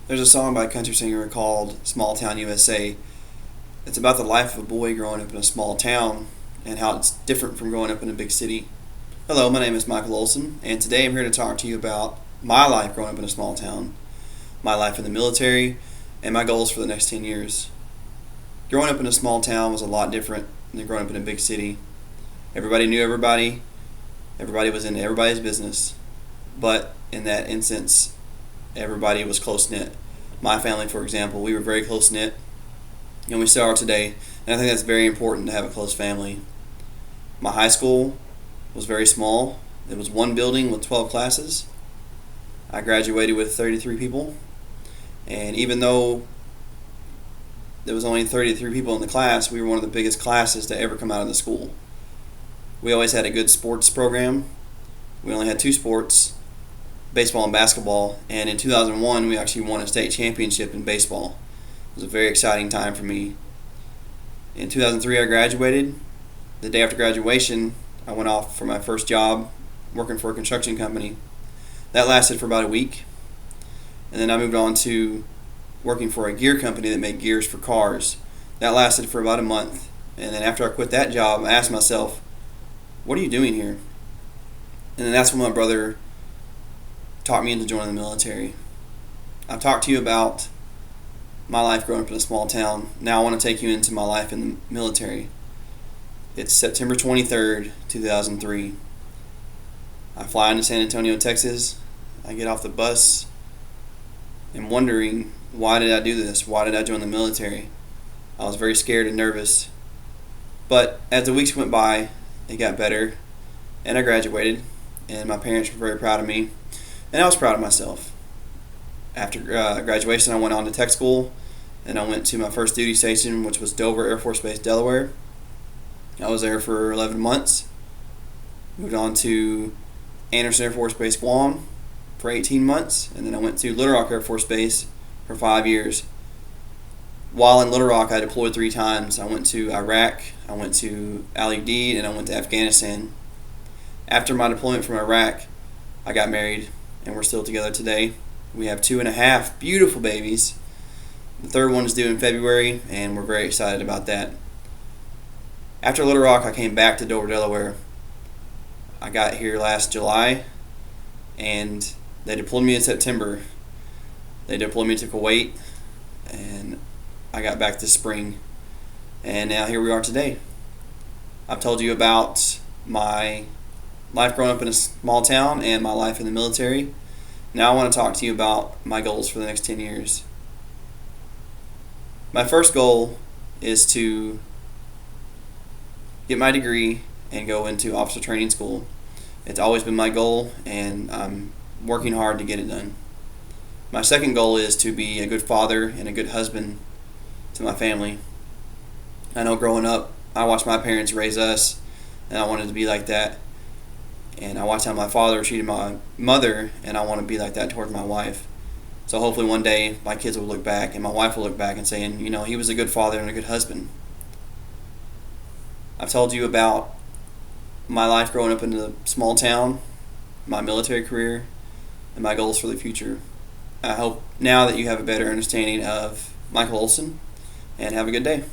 There's a song by a country singer called Small Town USA. It's about the life of a boy growing up in a small town and how it's different from growing up in a big city. Hello, my name is Michael Olson, and today I'm here to talk to you about my life growing up in a small town, my life in the military, and my goals for the next 10 years. Growing up in a small town was a lot different than growing up in a big city. Everybody knew everybody, everybody was in everybody's business, but in that instance, everybody was close knit. My family, for example, we were very close knit, and we still are today. And I think that's very important to have a close family. My high school was very small. It was one building with 12 classes. I graduated with 33 people, and even though there was only 33 people in the class, we were one of the biggest classes to ever come out of the school. We always had a good sports program. We only had two sports, baseball and basketball, and in 2001 we actually won a state championship in baseball. It was a very exciting time for me. In 2003 I graduated. The day after graduation I went off for my first job working for a construction company. That lasted for about a week, and then I moved on to working for a gear company that made gears for cars. That lasted for about a month, and then after I quit that job I asked myself, what are you doing here? And then that's when my brother talked me into joining the military. I've talked to you about my life growing up in a small town. Now I want to take you into my life in the military. It's September 23rd, 2003. I fly into San Antonio, Texas. I get off the bus and wondering, why did I do this? Why did I join the military? I was very scared and nervous. But as the weeks went by, it got better, and I graduated, and my parents were very proud of me. And I was proud of myself. After graduation, I went on to tech school, and I went to my first duty station, which was Dover Air Force Base, Delaware. I was there for 11 months. Moved on to Anderson Air Force Base, Guam, for 18 months, and then I went to Little Rock Air Force Base for 5 years. While in Little Rock, I deployed 3 times. I went to Iraq, I went to Al Udeid, and I went to Afghanistan. After my deployment from Iraq, I got married, and we're still together today. We have 2.5 beautiful babies. The third one is due in February, and we're very excited about that. After Little Rock, I came back to Dover, Delaware. I got here last July, and they deployed me in September. They deployed me to Kuwait, and I got back this spring. And now here we are today. I've told you about my life growing up in a small town and my life in the military. Now I want to talk to you about my goals for the next 10 years. My first goal is to get my degree and go into officer training school. It's always been my goal, and I'm working hard to get it done. My second goal is to be a good father and a good husband to my family. I know growing up, I watched my parents raise us, and I wanted to be like that. And I watched how my father treated my mother, and I want to be like that towards my wife. So hopefully one day my kids will look back, and my wife will look back and say, he was a good father and a good husband. I've told you about my life growing up in a small town, my military career, and my goals for the future. I hope now that you have a better understanding of Michael Olson, and have a good day.